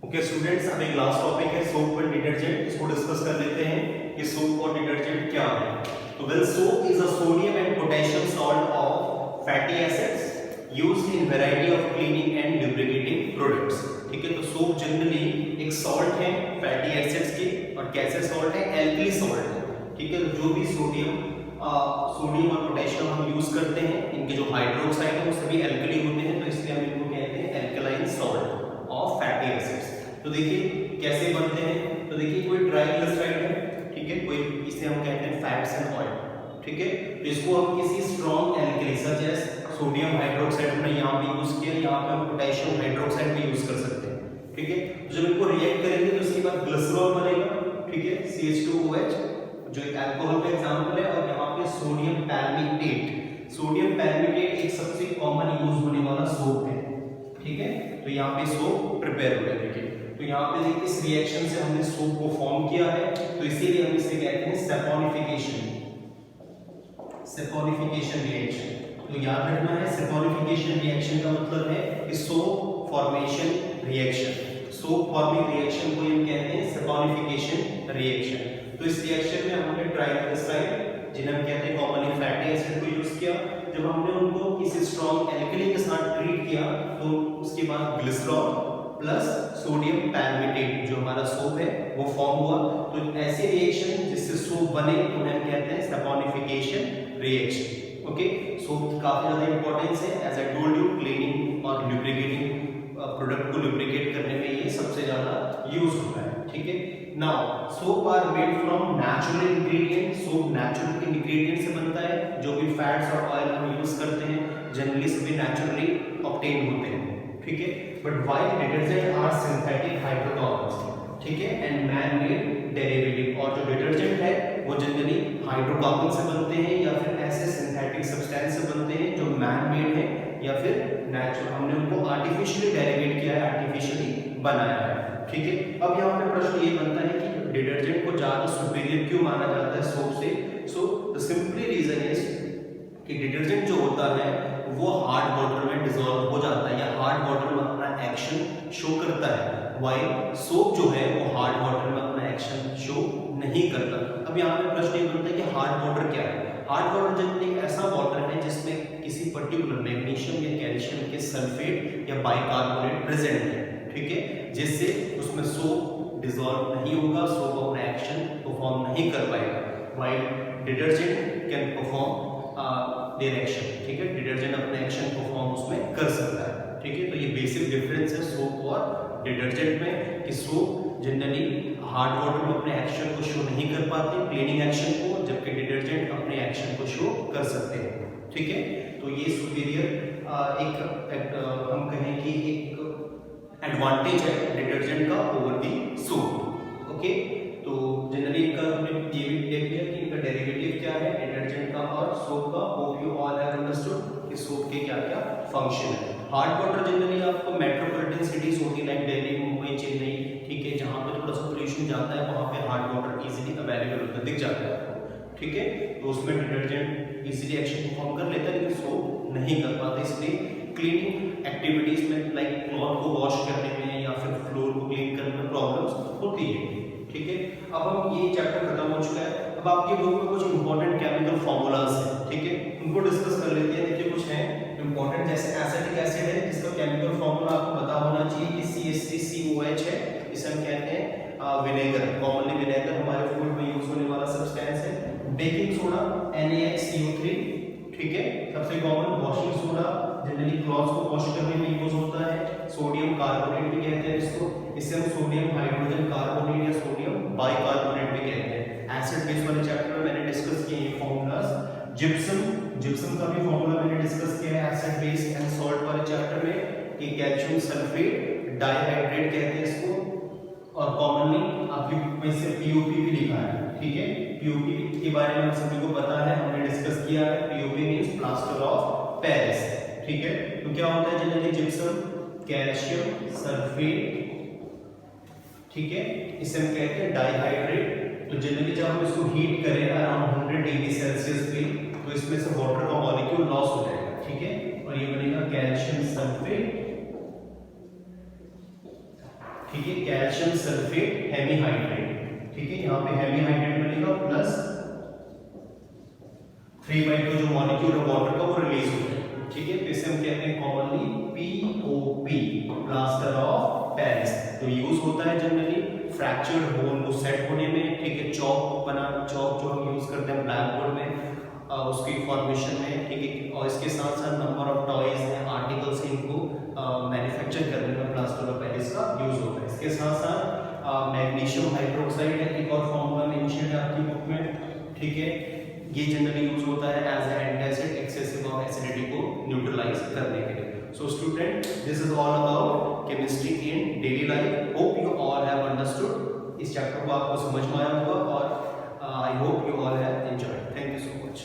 Okay students, अब एक last topic है सोप एंड डिटर्जेंट। इसको डिस्कस कर लेते हैं कि सोप और डिटर्जेंट क्या है। तो well, soap is a sodium and potassium salt of fatty acids used in variety of cleaning and lubricating products. ठीक है, तो सोप जनरली एक सॉल्ट है फैटी एसिड्स की, और कैसे सॉल्ट है? एल्कली सॉल्ट है। ठीक है, तो जो भी सोडियम और पोटेशियम हम यूज करते हैं, इनके जो हाइड्रोक्साइड है वो सभी एल्कली होते हैं, तो इसलिए हम इनको कहते हैं alkaline salt of fatty acids. तो देखिए कैसे बनते हैं। तो देखिए कोई ट्राइग्लिसराइड है, ठीक है, कोई इसे हम कहते हैं फैट्स एंड ऑयल। ठीक है, तो इसको हम किसी strong alkali such as sodium hydroxide हमने यहाँ पे यूज किया, यहाँ पे हम पोटेशियम हाइड्रोक्साइड भी यूज कर सकते हैं। ठीक है, तो जब इनको रिएक्ट करेंगे तो इसके बाद ग्लिसरॉल बनेगा। ठीक है, CH2OH जो एक अल्कोहल का एग्जांपल है, और यहाँ पे सोडियम पैल्मिटेट। सोडियम पैल्मिटेट एक सबसे कॉमन यूज होने वाला सोप है। ठीक है, तो यहाँ पे सोप प्रिपेयर हो गया। देखिए, तो यहाँ पे देखिए इस रिएक्शन से हमने सोप को फॉर्म किया है, तो इसीलिए हम इसे कहते हैं सैपोनिफिकेशन। सैपोनिफिकेशन रिएक्शन, तो याद रखना है सैपोनिफिकेशन रिएक्शन का मतलब है कि soap formation reaction. Soap forming reaction को हम कहते हैं सैपोनिफिकेशन रिएक्शन। तो इस रिएक्शन में हमने ट्राइग्लिसराइड, जिन्हें हम कहते हैं कॉमनली फैटी एसिड, को यूज किया। जब हमने उनको किसी स्ट्रॉन्ग एल्कली के साथ ट्रीट किया, तो उसके बाद ग्लिसरॉल प्लस सोडियम पैल्मिटेट जो हमारा सोप है वो फॉर्म हुआ। तो ऐसे रिएक्शन जिससे सोप बने तो हम कहते हैं सैपोनिफिकेशन रिएक्शन। ओके, सोप की काफी ज्यादा इंपॉर्टेंस है। As I told you, cleaning और लुब्रिकेटिंग प्रोडक्ट को लुब्रिकेट करने में ये सबसे ज्यादा यूज होता है। ठीक है, now soap are made from natural ingredient. Soap natural ingredient से बनता है। जो भी फैट्स और ऑयल हम यूज करते हैं जनरली सभी नेचुरली ऑब्टेन होते हैं। ठीक है, but while detergent are synthetic hydrocarbons. ठीक है, एंड मैन मेड डेरिवेटिव। और जो डिटर्जेंट है वो जनरली हाइड्रोकार्बन से बनते हैं या फिर ऐसे सिंथेटिक सब्सटेंस से बनते हैं जो मैन मेड है या फिर नेचुरल, हमने उनको आर्टिफिशियली डेरिवेट किया है, आर्टिफिशियली बनाया है। ठीक है, अब यहाँ पे प्रश्न ये बनता है कि डिटर्जेंट को ज्यादा सुपीरियर क्यों माना जाता है सोप से? So the simply reason is कि डिटर्जेंट जो होता है वो हार्ड वाटर में डिसॉल्व हो जाता है या हार्ड वाटर में अपना एक्शन शो करता है, व्हाइल सोप जो है वो हार्ड वाटर में अपना एक्शन शो नहीं करता। अब यहाँ पे प्रश्न ये बनता है कि हार्ड वाटर क्या है? हार्ड वाटर जनरली एक ऐसा वाटर है जिसमें किसी पर्टिकुलर मैग्नीशियम या कैल्शियम के सल्फेट या बाइकार्बोनेट प्रेजेंट है। ठीक है, जिससे उसमें सोप डिसॉल्व नहीं होगा, सोप अपना एक्शन परफॉर्म नहीं कर पाएगा, while detergent can perform their action. ठीक है, डिटर्जेंट अपने एक्शन परफॉर्म उसमें कर सकता है। ठीक है, तो ये बेसिक डिफरेंस है सोप और डिटर्जेंट में कि सोप जनरली हार्ड वाटर में अपने एक्शन को शो नहीं कर पाते, क्लीनिंग एक्शन को, जबकि डिटर्जेंट अपने एक्शन को शो कर सकते हैं। ठीक है, तो ये सुपीरियर एक हम कहें कि एक एडवांटेज है डिटर्जेंट का ओवर दी सोप। ओके, तो जनरली इनका हमने ये भी देख लिया कि इनका डेरिवेटिव क्या है डिटर्जेंट का और सोप का। Hope you all have understood कि सोप के क्या क्या फंक्शन है। हार्ड वाटर जनरली आपको मेट्रोपॉलिटन सिटीज होती लाइक दिल्ली, मुंबई, चेन्नई, ठीक है, जहाँ पे थोड़ा सा पोल्यूशन जाता है वहाँ पे हार्ड वाटर इजीली अवेलेबल होता है, दिख जाता है आपको। ठीक है, तो उसमें डिटर्जेंट इजीली एक्शन परफॉर्म कर लेता है, लेकिन सोप नहीं कर पाता। इसलिए क्लीनिंग एक्टिविटीज में लाइक क्लॉथ को वॉश करने में या फिर फ्लोर को क्लीन करने में प्रॉब्लम्स होती है। ठीक है, अब हम ये चैप्टर खत्म हो चुका है। अब आपकी बुक में कुछ इंपॉर्टेंट केमिकल फॉर्मूलाज हैं, ठीक है, उनको डिस्कस कर लेते हैं। देखिए कुछ हैं इंपॉर्टेंट, जैसे एसिटिक एसिड है जिसका केमिकल फॉर्मूला आपको पता होना चाहिए कि CH3COH है, इसे हम कहते हैं विनेगर। कॉमनली विनेगर हमारे फूड में यूज होने वाला सब्सटेंस है। बेकिंग सोडा NaCO3, ठीक है, सबसे common. Washing soda generally clothes को वॉश करने में यूज होता है। सोडियम कार्बोनेट भी कहते हैं इसको, इसे हम सोडियम हाइड्रोजन कार्बोनेट या सोडियम बाइकार्बोनेट भी कहते हैं। एसिड बेस वाले चैप्टर में मैंने डिस्कस किए ये फॉर्मूलाज। जिप्सम का भी फॉर्मूला मैंने डिस्कस किया है एसिड बेस एंड सॉल्ट वाले चैप्टर में कि कैल्शियम सल्फेट डाइहाइड्रेट कहते हैं इसको, और कॉमनली आपकी बुक में से POP भी लिखा है। ठीक है, POP के बारे में हम सभी को पता है, हमने डिस्कस किया है। POP means plaster of Paris. ठीक है, तो क्या होता है जनरली जिप्सम कैल्शियम सल्फेट, ठीक है, इसे हम कहते हैं डाइहाइड्रेट। तो जनरली जब हम इसको हीट करें अराउंड 100 डिग्री सेल्सियस पे, तो इसमें से वाटर का मॉलिक्यूल लॉस हो जाएगा। ठीक है, और ये बनेगा कैल्शियम सल्फेट। ठीक है, कैल्शियम सल्फेट हेमीहाइड्रेट, ठीक है, यहाँ पे हेमीहाइड्रेट बनेगा प्लस 3/2 जो मॉलिक्यूल है वाटर का वो रिलीज होता है, ठीक है, तो इसे हम कहते हैं commonly POP, plaster of Paris. तो यूज होता है जनरली फ्रैक्चर्ड बोन को सेट होने में, ठीक है, चौक जो हम यूज करते हैं ब्लैक बोर्ड में उसकी फॉर्मेशन में, ठीक है, और इसके साथ साथ नंबर ऑफ टॉयज हैं, आर्टिकल्स हैं, इनको मैन्युफैक्चर करने में प्लास्टर ऑफ पेरिस का यूज होता है। इसके साथ साथ मैग्नीशियम हाइड्रोक्साइड है, एक और फॉर्मूला मेंशन है आपकी बुक में, ठीक है, ये जनरली यूज होता है as a antacid excessive of acidity को न्यूट्रलाइज करने के लिए। So student, this is all about chemistry in daily life. Hope you all have understood, इस चैप्टर को आपको समझ में आया होगा और I hope you all have enjoyed. Thank you so much.